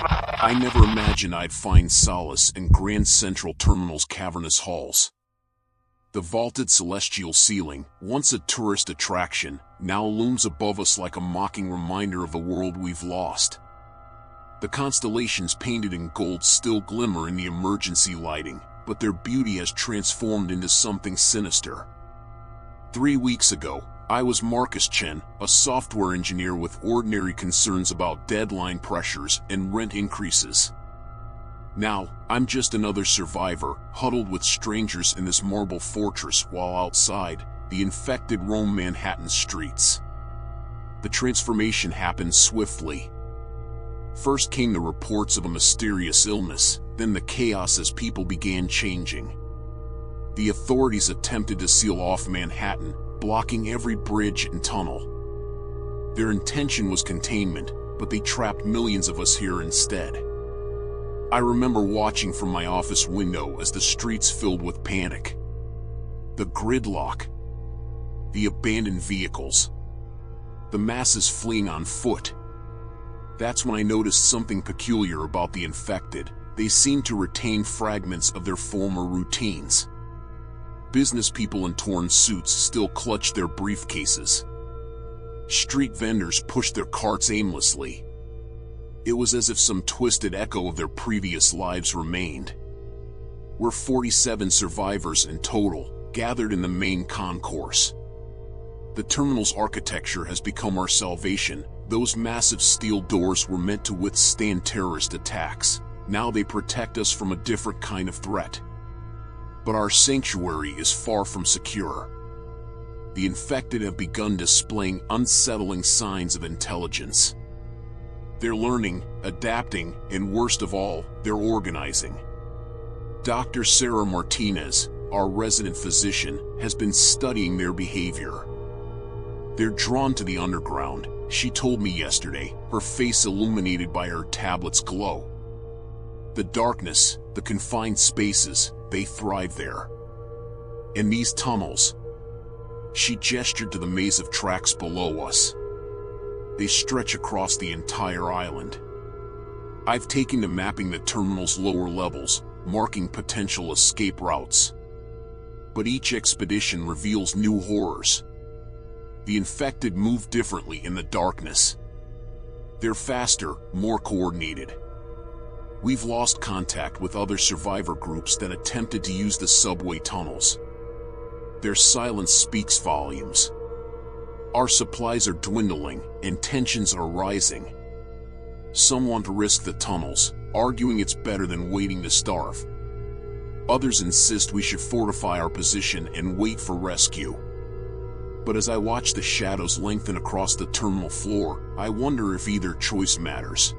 I never imagined I'd find solace in Grand Central Terminal's cavernous halls. The vaulted celestial ceiling, once a tourist attraction, now looms above us like a mocking reminder of the world we've lost. The constellations painted in gold still glimmer in the emergency lighting, but their beauty has transformed into something sinister. 3 weeks ago, I was Marcus Chen, a software engineer with ordinary concerns about deadline pressures and rent increases. Now, I'm just another survivor, huddled with strangers in this marble fortress while outside, the infected roam Manhattan's streets. The transformation happened swiftly. First came the reports of a mysterious illness, then the chaos as people began changing. The authorities attempted to seal off Manhattan, blocking every bridge and tunnel. Their intention was containment, but they trapped millions of us here instead. I remember watching from my office window as the streets filled with panic. The gridlock, the abandoned vehicles, the masses fleeing on foot. That's when I noticed something peculiar about the infected. They seemed to retain fragments of their former routines. Business people in torn suits still clutched their briefcases. Street vendors pushed their carts aimlessly. It was as if some twisted echo of their previous lives remained. We're 47 survivors in total, gathered in the main concourse. The terminal's architecture has become our salvation. Those massive steel doors were meant to withstand terrorist attacks. Now they protect us from a different kind of threat. But our sanctuary is far from secure. The infected have begun displaying unsettling signs of intelligence. They're learning, adapting, and worst of all, they're organizing. Dr. Sarah Martinez, our resident physician, has been studying their behavior. They're drawn to the underground, she told me yesterday, her face illuminated by her tablet's glow. The darkness, the confined spaces, they thrive there. In these tunnels, she gestured to the maze of tracks below us. They stretch across the entire island. I've taken to mapping the terminal's lower levels, marking potential escape routes. But each expedition reveals new horrors. The infected move differently in the darkness. They're faster, more coordinated. We've lost contact with other survivor groups that attempted to use the subway tunnels. Their silence speaks volumes. Our supplies are dwindling, and tensions are rising. Some want to risk the tunnels, arguing it's better than waiting to starve. Others insist we should fortify our position and wait for rescue. But as I watch the shadows lengthen across the terminal floor, I wonder if either choice matters.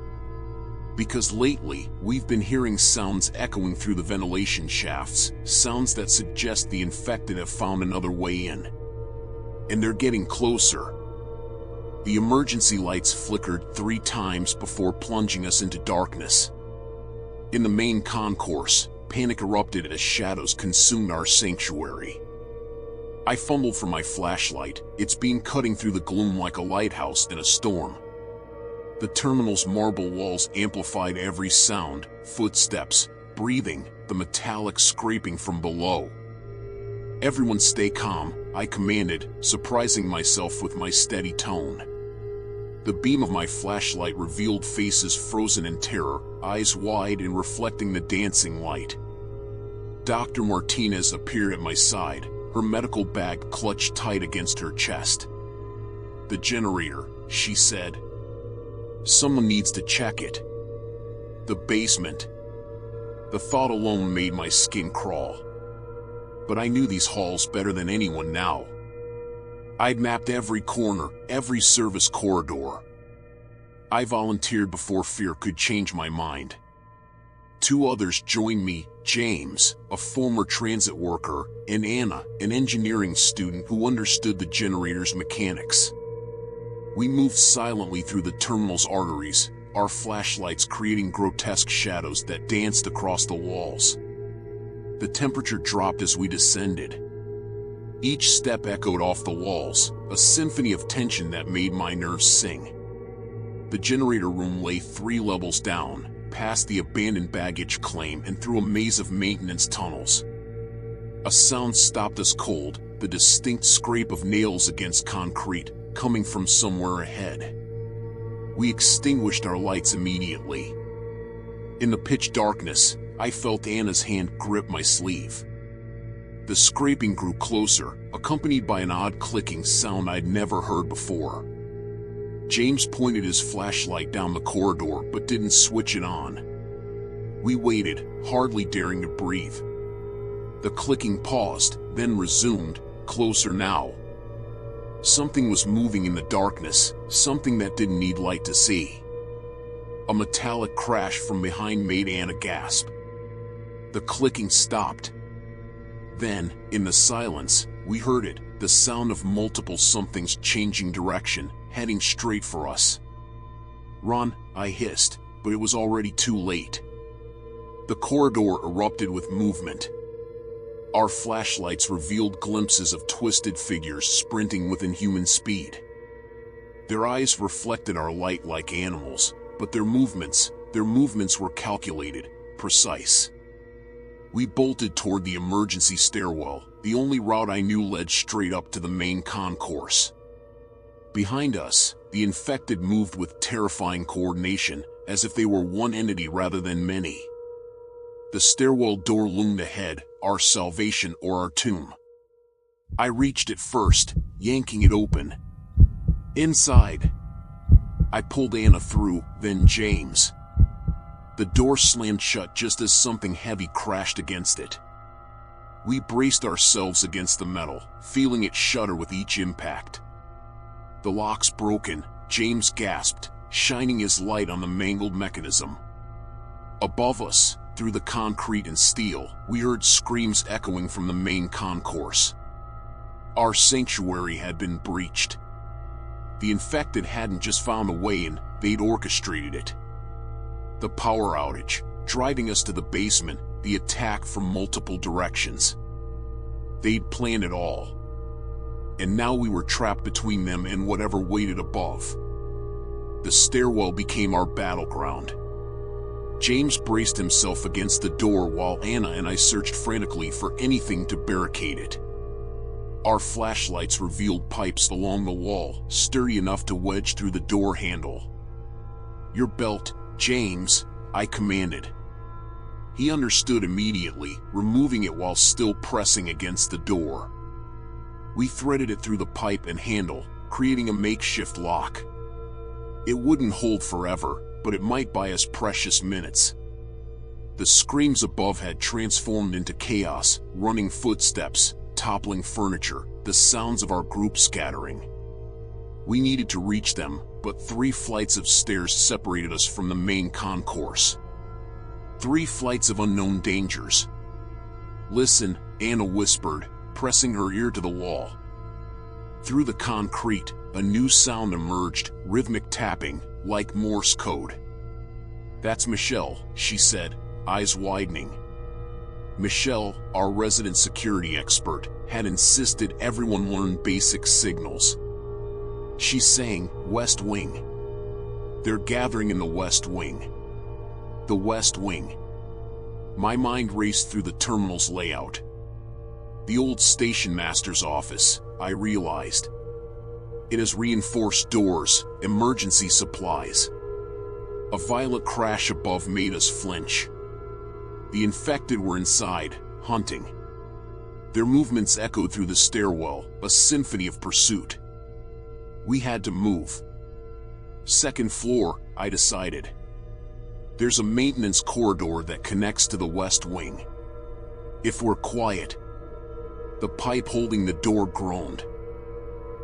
Because lately, we've been hearing sounds echoing through the ventilation shafts, sounds that suggest the infected have found another way in. And they're getting closer. The emergency lights flickered 3 times before plunging us into darkness. In the main concourse, panic erupted as shadows consumed our sanctuary. I fumbled for my flashlight, its beam cutting through the gloom like a lighthouse in a storm. The terminal's marble walls amplified every sound, footsteps, breathing, the metallic scraping from below. Everyone stay calm, I commanded, surprising myself with my steady tone. The beam of my flashlight revealed faces frozen in terror, eyes wide and reflecting the dancing light. Dr. Martinez appeared at my side, her medical bag clutched tight against her chest. "The generator," she said. "Someone needs to check it." The basement. The thought alone made my skin crawl. But I knew these halls better than anyone now. I'd mapped every corner, every service corridor. I volunteered before fear could change my mind. 2 others joined me, James, a former transit worker, and Anna, an engineering student who understood the generator's mechanics. We moved silently through the terminal's arteries, our flashlights creating grotesque shadows that danced across the walls. The temperature dropped as we descended. Each step echoed off the walls, a symphony of tension that made my nerves sing. The generator room lay 3 levels down, past the abandoned baggage claim and through a maze of maintenance tunnels. A sound stopped us cold, the distinct scrape of nails against concrete, coming from somewhere ahead. We extinguished our lights immediately. In the pitch darkness, I felt Anna's hand grip my sleeve. The scraping grew closer, accompanied by an odd clicking sound I'd never heard before. James pointed his flashlight down the corridor but didn't switch it on. We waited, hardly daring to breathe. The clicking paused, then resumed, closer now. Something was moving in the darkness, something that didn't need light to see. A metallic crash from behind made Anna gasp. The clicking stopped. Then, in the silence, we heard it, the sound of multiple somethings changing direction, heading straight for us. "Run," I hissed, but it was already too late. The corridor erupted with movement. Our flashlights revealed glimpses of twisted figures sprinting with inhuman speed. Their eyes reflected our light like animals, but their movements were calculated, precise. We bolted toward the emergency stairwell, the only route I knew led straight up to the main concourse. Behind us, the infected moved with terrifying coordination, as if they were one entity rather than many. The stairwell door loomed ahead, our salvation or our tomb. I reached it first, yanking it open. Inside. I pulled Anna through, then James. The door slammed shut just as something heavy crashed against it. We braced ourselves against the metal, feeling it shudder with each impact. "The lock's broken," James gasped, shining his light on the mangled mechanism. Above us, through the concrete and steel, we heard screams echoing from the main concourse. Our sanctuary had been breached. The infected hadn't just found a way in, they'd orchestrated it. The power outage, driving us to the basement, the attack from multiple directions. They'd planned it all. And now we were trapped between them and whatever waited above. The stairwell became our battleground. James braced himself against the door while Anna and I searched frantically for anything to barricade it. Our flashlights revealed pipes along the wall, sturdy enough to wedge through the door handle. "Your belt, James," I commanded. He understood immediately, removing it while still pressing against the door. We threaded it through the pipe and handle, creating a makeshift lock. It wouldn't hold forever, but it might buy us precious minutes. The screams above had transformed into chaos, running footsteps, toppling furniture, the sounds of our group scattering. We needed to reach them, but 3 flights of stairs separated us from the main concourse. 3 flights of unknown dangers. "Listen," Anna whispered, pressing her ear to the wall. Through the concrete, a new sound emerged, rhythmic tapping, like Morse code. "That's Michelle," she said, eyes widening. Michelle, our resident security expert, had insisted everyone learn basic signals. She sang, "West Wing." "They're gathering in the West Wing." The West Wing. My mind raced through the terminal's layout. The old station master's office, I realized. It has reinforced doors, emergency supplies. A violent crash above made us flinch. The infected were inside, hunting. Their movements echoed through the stairwell, a symphony of pursuit. We had to move. "Second floor," I decided. "There's a maintenance corridor that connects to the West Wing. If we're quiet." The pipe holding the door groaned.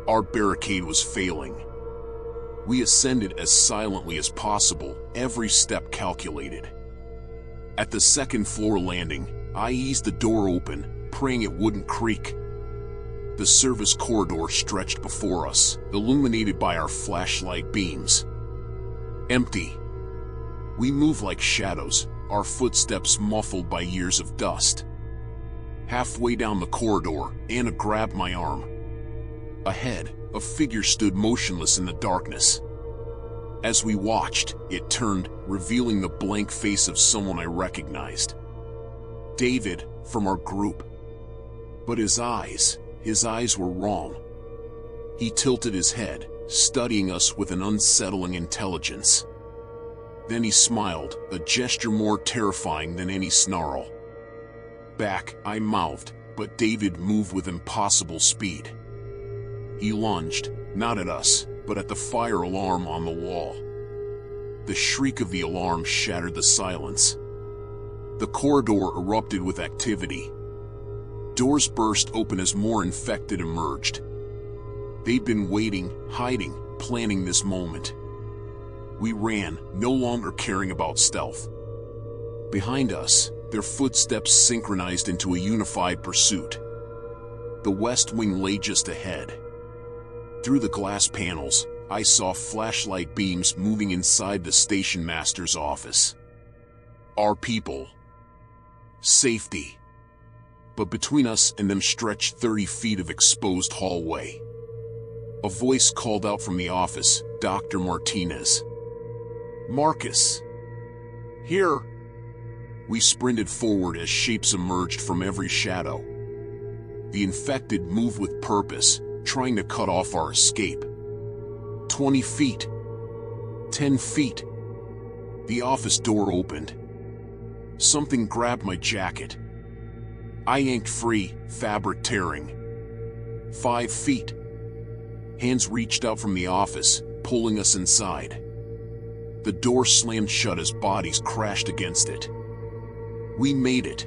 Our barricade was failing. We ascended as silently as possible, every step calculated. At the second floor landing, I eased the door open, praying it wouldn't creak. The service corridor stretched before us, illuminated by our flashlight beams. Empty. We moved like shadows, our footsteps muffled by years of dust. Halfway down the corridor, Anna grabbed my arm. Ahead, a figure stood motionless in the darkness. As we watched, it turned, revealing the blank face of someone I recognized. David, from our group. But his eyes were wrong. He tilted his head, studying us with an unsettling intelligence. Then he smiled, a gesture more terrifying than any snarl. "Back," I mouthed, but David moved with impossible speed. He lunged, not at us, but at the fire alarm on the wall. The shriek of the alarm shattered the silence. The corridor erupted with activity. Doors burst open as more infected emerged. They'd been waiting, hiding, planning this moment. We ran, no longer caring about stealth. Behind us, their footsteps synchronized into a unified pursuit. The West Wing lay just ahead. Through the glass panels, I saw flashlight beams moving inside the station master's office. Our people. Safety. But between us and them stretched 30 feet of exposed hallway. A voice called out from the office, "Dr. Martinez." "Marcus." "Here." We sprinted forward as shapes emerged from every shadow. The infected moved with purpose, trying to cut off our escape. 20 feet. 10 feet. The office door opened. Something grabbed my jacket. I yanked free, fabric tearing. 5 feet. Hands reached out from the office, pulling us inside. The door slammed shut as bodies crashed against it. We made it.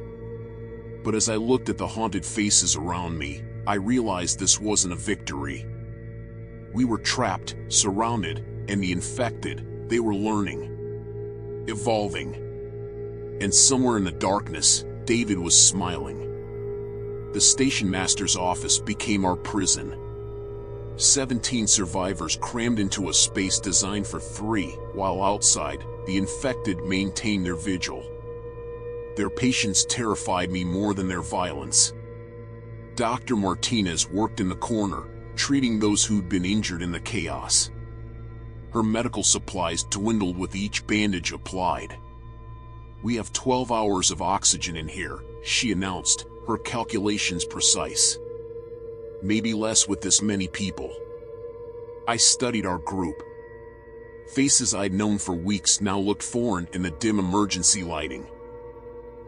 But as I looked at the haunted faces around me, I realized this wasn't a victory. We were trapped, surrounded, and the infected, they were learning. Evolving. And somewhere in the darkness, David was smiling. The station master's office became our prison. 17 survivors crammed into a space designed for 3, while outside, the infected maintained their vigil. Their patience terrified me more than their violence. Dr. Martinez worked in the corner, treating those who'd been injured in the chaos. Her medical supplies dwindled with each bandage applied. "We have 12 hours of oxygen in here," she announced, her calculations precise. "Maybe less with this many people." I studied our group. Faces I'd known for weeks now looked foreign in the dim emergency lighting.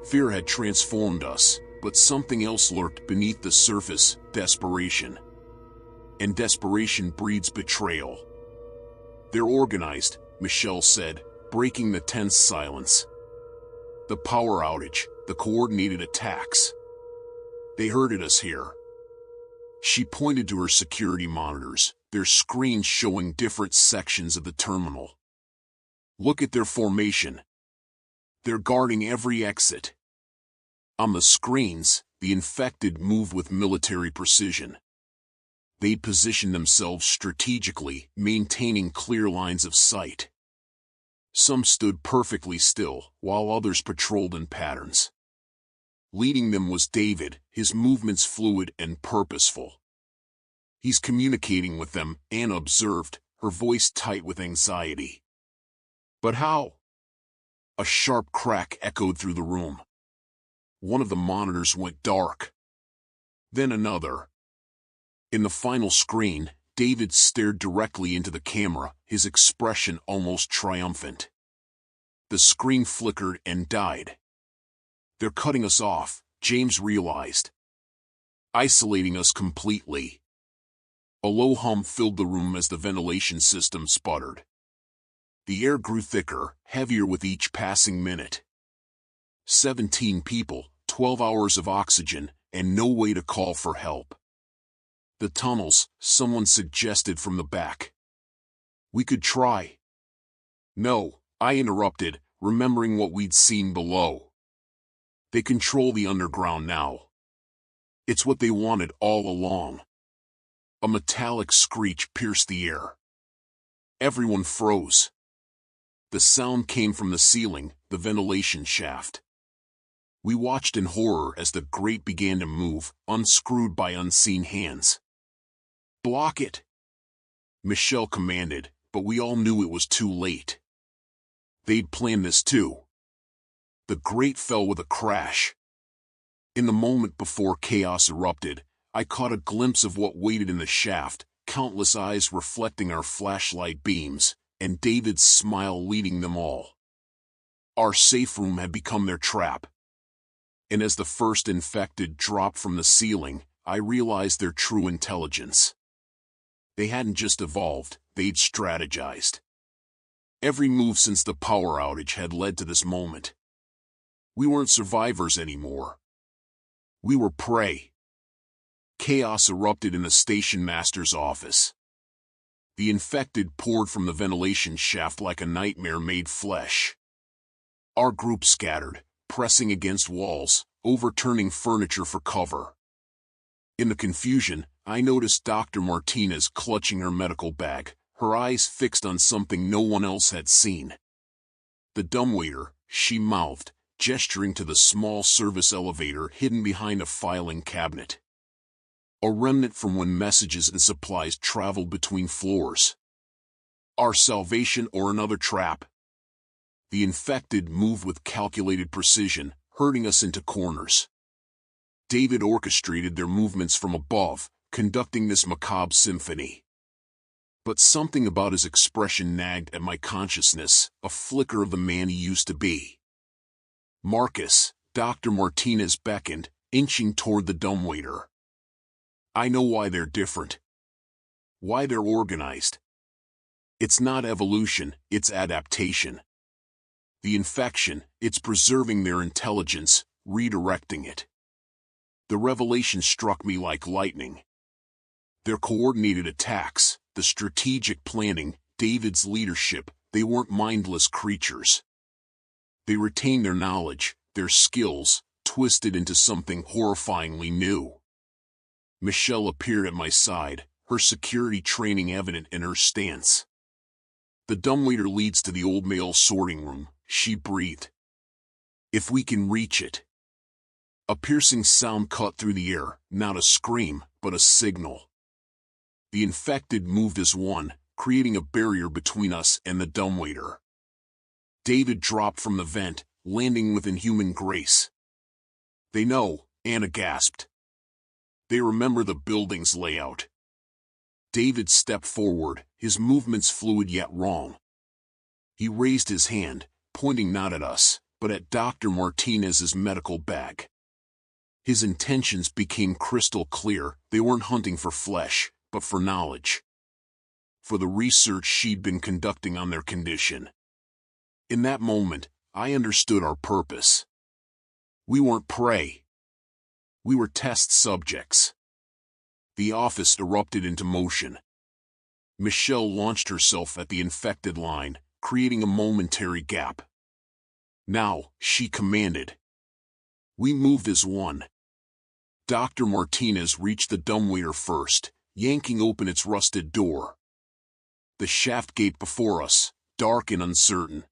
Fear had transformed us, but something else lurked beneath the surface, desperation. And desperation breeds betrayal. "They're organized," Michelle said, breaking the tense silence. "The power outage, the coordinated attacks. They herded us here." She pointed to her security monitors, their screens showing different sections of the terminal. "Look at their formation. They're guarding every exit." On the screens, the infected moved with military precision. They'd positioned themselves strategically, maintaining clear lines of sight. Some stood perfectly still, while others patrolled in patterns. Leading them was David, his movements fluid and purposeful. "He's communicating with them," Anna observed, her voice tight with anxiety. "But how?" A sharp crack echoed through the room. One of the monitors went dark. Then another. In the final screen, David stared directly into the camera, his expression almost triumphant. The screen flickered and died. "They're cutting us off," James realized. "Isolating us completely." A low hum filled the room as the ventilation system sputtered. The air grew thicker, heavier with each passing minute. 17 people, 12 hours of oxygen, and no way to call for help. "The tunnels," someone suggested from the back. "We could try." "No," I interrupted, remembering what we'd seen below. "They control the underground now. It's what they wanted all along." A metallic screech pierced the air. Everyone froze. The sound came from the ceiling, the ventilation shaft. We watched in horror as the grate began to move, unscrewed by unseen hands. "Block it!" Michelle commanded, but we all knew it was too late. They'd planned this too. The grate fell with a crash. In the moment before chaos erupted, I caught a glimpse of what waited in the shaft, countless eyes reflecting our flashlight beams, and David's smile leading them all. Our safe room had become their trap. And as the first infected dropped from the ceiling, I realized their true intelligence. They hadn't just evolved, they'd strategized. Every move since the power outage had led to this moment. We weren't survivors anymore. We were prey. Chaos erupted in the station master's office. The infected poured from the ventilation shaft like a nightmare made flesh. Our group scattered, pressing against walls, overturning furniture for cover. In the confusion, I noticed Dr. Martinez clutching her medical bag, her eyes fixed on something no one else had seen. The dumbwaiter, she mouthed, gesturing to the small service elevator hidden behind a filing cabinet. A remnant from when messages and supplies traveled between floors. Our salvation or another trap? The infected moved with calculated precision, herding us into corners. David orchestrated their movements from above, conducting this macabre symphony. But something about his expression nagged at my consciousness, a flicker of the man he used to be. Marcus, Dr. Martinez beckoned, inching toward the dumbwaiter. I know why they're different. Why they're organized. It's not evolution, it's adaptation. The infection, it's preserving their intelligence, redirecting it. The revelation struck me like lightning. Their coordinated attacks, the strategic planning, David's leadership, they weren't mindless creatures. They retained their knowledge, their skills, twisted into something horrifyingly new. Michelle appeared at my side, her security training evident in her stance. The dumbwaiter leads to the old mail sorting room, she breathed. If we can reach it. A piercing sound cut through the air, not a scream, but a signal. The infected moved as one, creating a barrier between us and the dumbwaiter. David dropped from the vent, landing with inhuman grace. They know, Anna gasped. They remember the building's layout. David stepped forward, his movements fluid yet wrong. He raised his hand, pointing not at us, but at Dr. Martinez's medical bag. His intentions became crystal clear. They weren't hunting for flesh, but for knowledge. For the research she'd been conducting on their condition. In that moment, I understood our purpose. We weren't prey. We were test subjects. The office erupted into motion. Michelle launched herself at the infected line, creating a momentary gap. Now, she commanded. We moved as one. Dr. Martinez reached the dumbwaiter first, yanking open its rusted door. The shaft gate before us, dark and uncertain.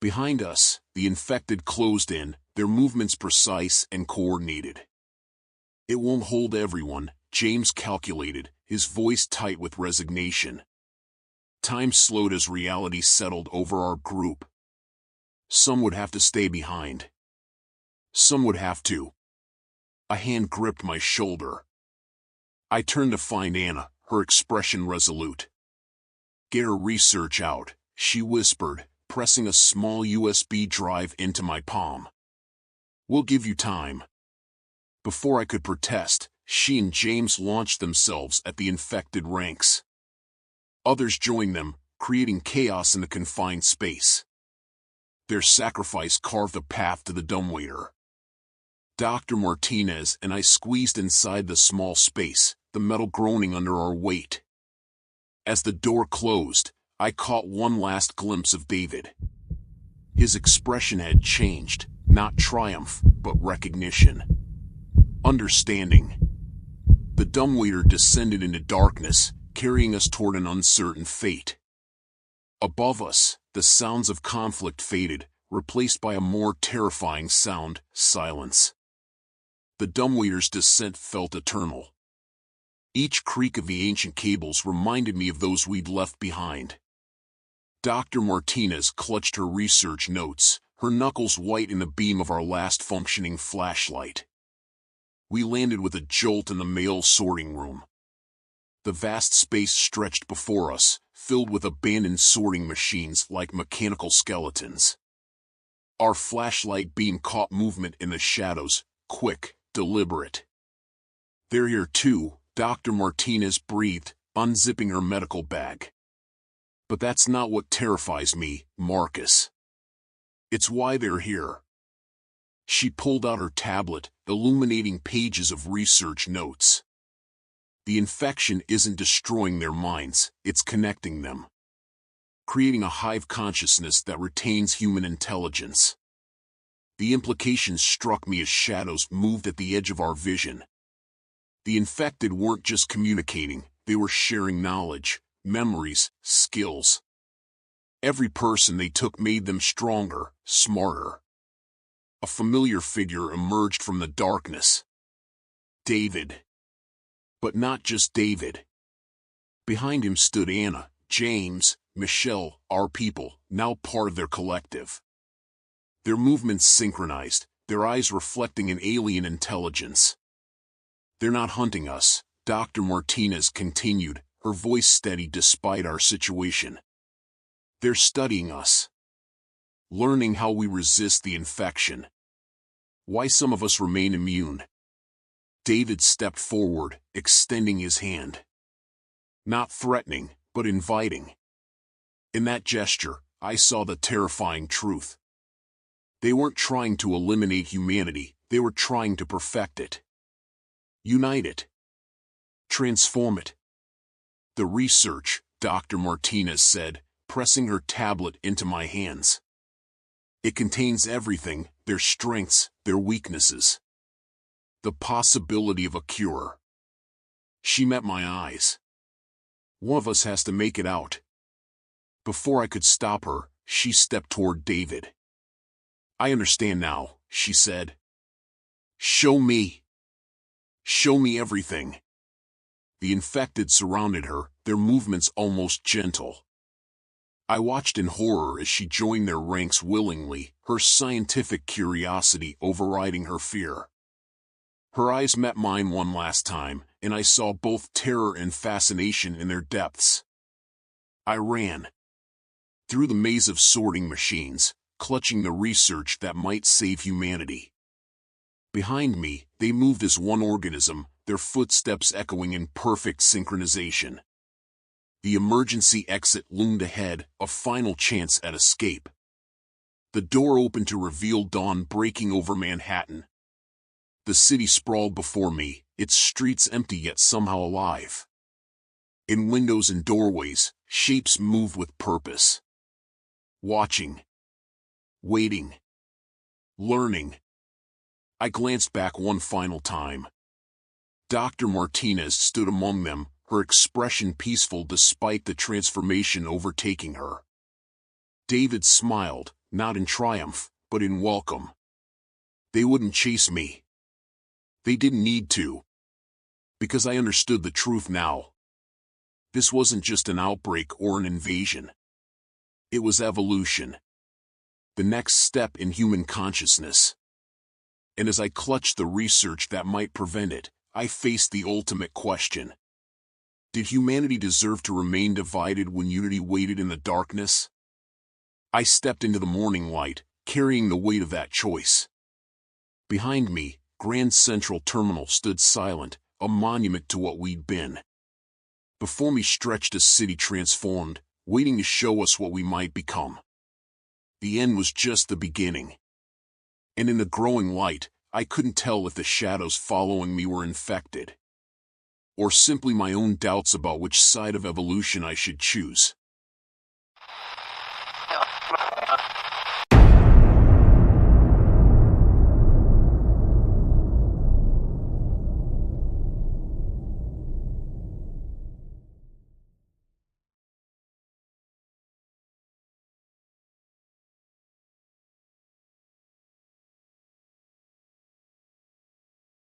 Behind us, the infected closed in, their movements precise and coordinated. It won't hold everyone, James calculated, his voice tight with resignation. Time slowed as reality settled over our group. Some would have to stay behind. Some would have to. A hand gripped my shoulder. I turned to find Anna, her expression resolute. Get her research out, she whispered, pressing a small USB drive into my palm. We'll give you time. Before I could protest, she and James launched themselves at the infected ranks. Others joined them, creating chaos in the confined space. Their sacrifice carved a path to the dumbwaiter. Dr. Martinez and I squeezed inside the small space, the metal groaning under our weight. As the door closed, I caught one last glimpse of David. His expression had changed, not triumph, but recognition. Understanding. The dumbwaiter descended into darkness, carrying us toward an uncertain fate. Above us, the sounds of conflict faded, replaced by a more terrifying sound, silence. The dumbwaiter's descent felt eternal. Each creak of the ancient cables reminded me of those we'd left behind. Dr. Martinez clutched her research notes, her knuckles white in the beam of our last functioning flashlight. We landed with a jolt in the mail sorting room. The vast space stretched before us, filled with abandoned sorting machines like mechanical skeletons. Our flashlight beam caught movement in the shadows, quick, deliberate. "They're here too," Dr. Martinez breathed, unzipping her medical bag. "But that's not what terrifies me, Marcus. It's why they're here." She pulled out her tablet, illuminating pages of research notes. "The infection isn't destroying their minds, it's connecting them. Creating a hive consciousness that retains human intelligence." The implications struck me as shadows moved at the edge of our vision. The infected weren't just communicating, they were sharing knowledge, memories, skills. Every person they took made them stronger, smarter. A familiar figure emerged from the darkness. David. But not just David. Behind him stood Anna, James, Michelle, our people, now part of their collective. Their movements synchronized, their eyes reflecting an alien intelligence. "They're not hunting us," Dr. Martinez continued, her voice steady despite our situation. "They're studying us. Learning how we resist the infection. Why some of us remain immune." David stepped forward, extending his hand. Not threatening, but inviting. In that gesture, I saw the terrifying truth. They weren't trying to eliminate humanity, they were trying to perfect it. Unite it. Transform it. "The research," Dr. Martinez said, pressing her tablet into my hands. "It contains everything, their strengths, their weaknesses. The possibility of a cure." She met my eyes. "One of us has to make it out." Before I could stop her, she stepped toward David. "I understand now," she said. "Show me. Show me everything." The infected surrounded her, their movements almost gentle. I watched in horror as she joined their ranks willingly, her scientific curiosity overriding her fear. Her eyes met mine one last time, and I saw both terror and fascination in their depths. I ran. Through the maze of sorting machines, clutching the research that might save humanity. Behind me, they moved as one organism, their footsteps echoing in perfect synchronization. The emergency exit loomed ahead, a final chance at escape. The door opened to reveal dawn breaking over Manhattan. The city sprawled before me, its streets empty yet somehow alive. In windows and doorways, shapes moved with purpose. Watching. Waiting. Learning. I glanced back one final time. Dr. Martinez stood among them, her expression peaceful despite the transformation overtaking her. David smiled, not in triumph, but in welcome. They wouldn't chase me. They didn't need to. Because I understood the truth now. This wasn't just an outbreak or an invasion. It was evolution. The next step in human consciousness. And as I clutched the research that might prevent it, I faced the ultimate question. Did humanity deserve to remain divided when unity waited in the darkness? I stepped into the morning light, carrying the weight of that choice. Behind me, Grand Central Terminal stood silent, a monument to what we'd been. Before me stretched a city transformed, waiting to show us what we might become. The end was just the beginning. And in the growing light, I couldn't tell if the shadows following me were infected, or simply my own doubts about which side of evolution I should choose.